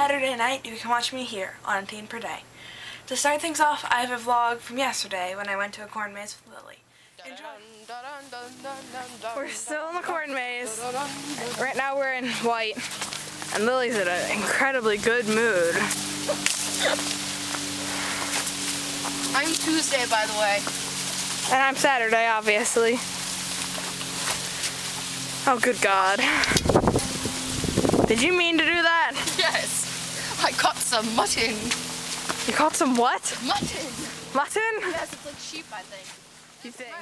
Saturday night, you can watch me here on A Teen Per Day. To start things off, I have a vlog from yesterday when I went to a corn maze with Lily. Enjoy. We're still in the corn maze. Right now we're in white, and Lily's in an incredibly good mood. I'm Tuesday, by the way. And I'm Saturday, obviously. Oh, good God. Did you mean to do that? Yes. I caught some mutton. You caught some what? Mutton. Mutton? Yes, it's like sheep, I think. You think?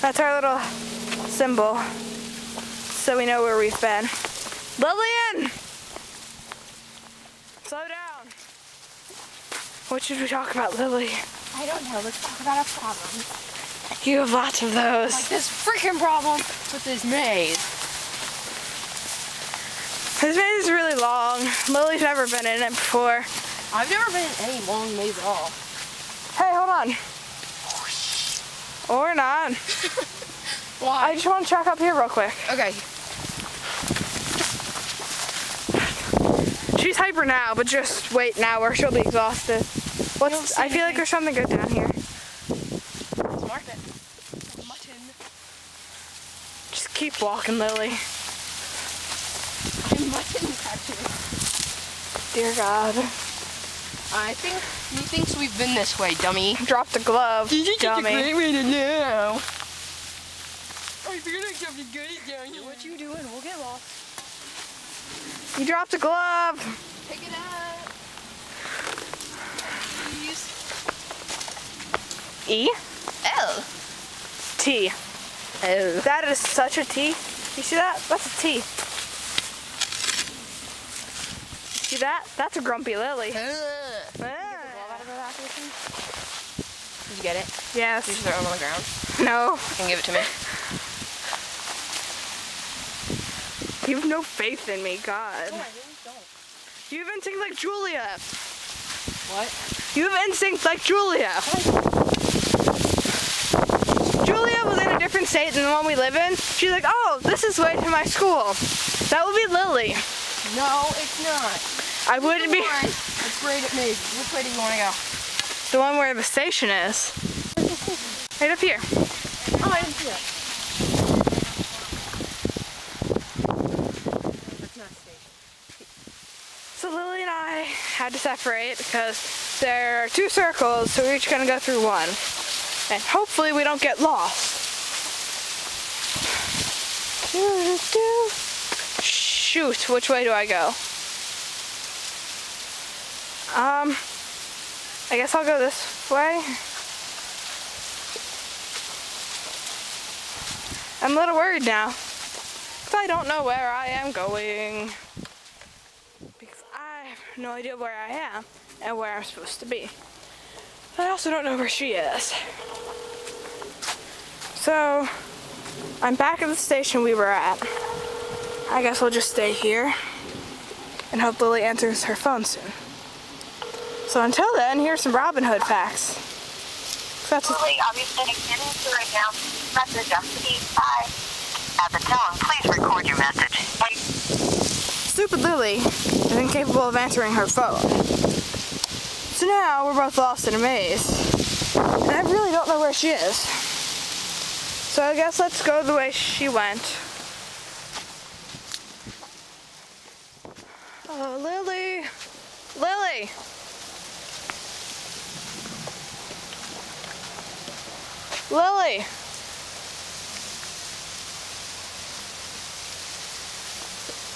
That's our little symbol, so we know where we've been. Lillian! Slow down. What should we talk about, Lily? I don't know. Let's talk about our problems. You have lots of those. Like this freaking problem with this maze. This maze is really long. Lily's never been in it before. I've never been in any long maze at all. Hey, hold on. Or not. Why? I just want to check up here real quick. Okay. She's hyper now, but just wait now or she'll be exhausted. I feel like there's something good down here. Let's mark it. Mutton. Just keep walking, Lily. I'm mutton catching. Dear God. I think he thinks we've been this way, dummy. Drop the glove, dummy. Great way to know. I feel like something good down here. What you doing? We'll get lost. You dropped a glove. Pick it up. Please. E? L. T. Oh. That is such a T. You see that? That's a T. See that? That's a grumpy Lily. Did you get it? Yes. Did you throw it on the ground? No. You can give it to me. You have no faith in me, God. No, I really don't. You have instinct like Julia. What? You have instinct like Julia. Julia was in a different state than the one we live in. She's like, oh, this is the way to my school. That would be Lily. No, it's not. I wouldn't be. It's great at me. Which way do you want to go? The one where the station is. Right up here. Oh, I didn't see that. That's not a station. So Lily and I had to separate because there are two circles, so we're each gonna go through one. And hopefully we don't get lost. Shoot, which way do I go? I guess I'll go this way. I'm a little worried now, because I don't know where I am going. Because I have no idea where I am and where I'm supposed to be. I also don't know where she is. So, I'm back at the station we were at. I guess we'll just stay here and hope Lily answers her phone soon. So until then, here's some Robin Hood facts. Lily, obviously getting to right now. Message after the bye. At the tone, please record your message. Stupid Lily is incapable of answering her phone. So now we're both lost in a maze. And I really don't know where she is. So I guess let's go the way she went. Oh, Lily. Lily. Lily.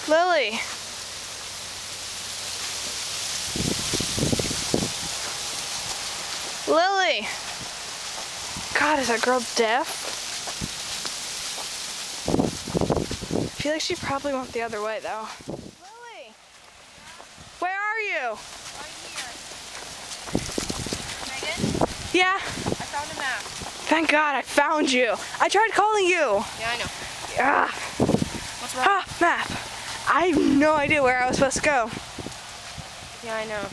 Lily. Lily. God, is that girl deaf? I feel like she probably went the other way though. Lily. Where are you? Right here. Megan? Yeah. I found a map. Thank God I found you. I tried calling you. Yeah, I know. Ah. What's wrong? Ah, map. I have no idea where I was supposed to go. Yeah, I know.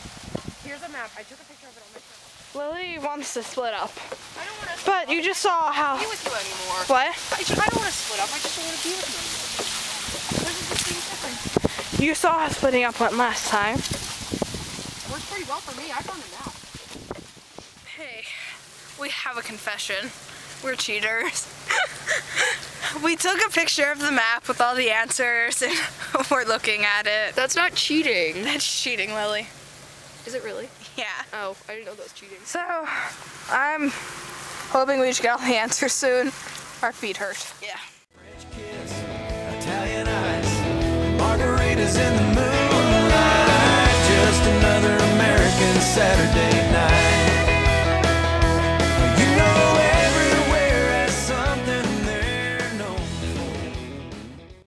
Here's a map. I took a picture of it on my phone. Lily wants to split up. I don't want to But you just saw how... be with you anymore. What? I don't want to split up. I just don't want to be with you anymore. This is the same thing. You saw how splitting up went last time. It works pretty well for me. I found a map. Hey, we have a confession. We're cheaters. We took a picture of the map with all the answers and we're looking at it. That's not cheating. That's cheating, Lily. Is it really? Yeah. Oh, I didn't know that was cheating. So, I'm hoping we just get all the answers soon. Our feet hurt. Yeah. French kiss, Italian ice, margaritas in the moon.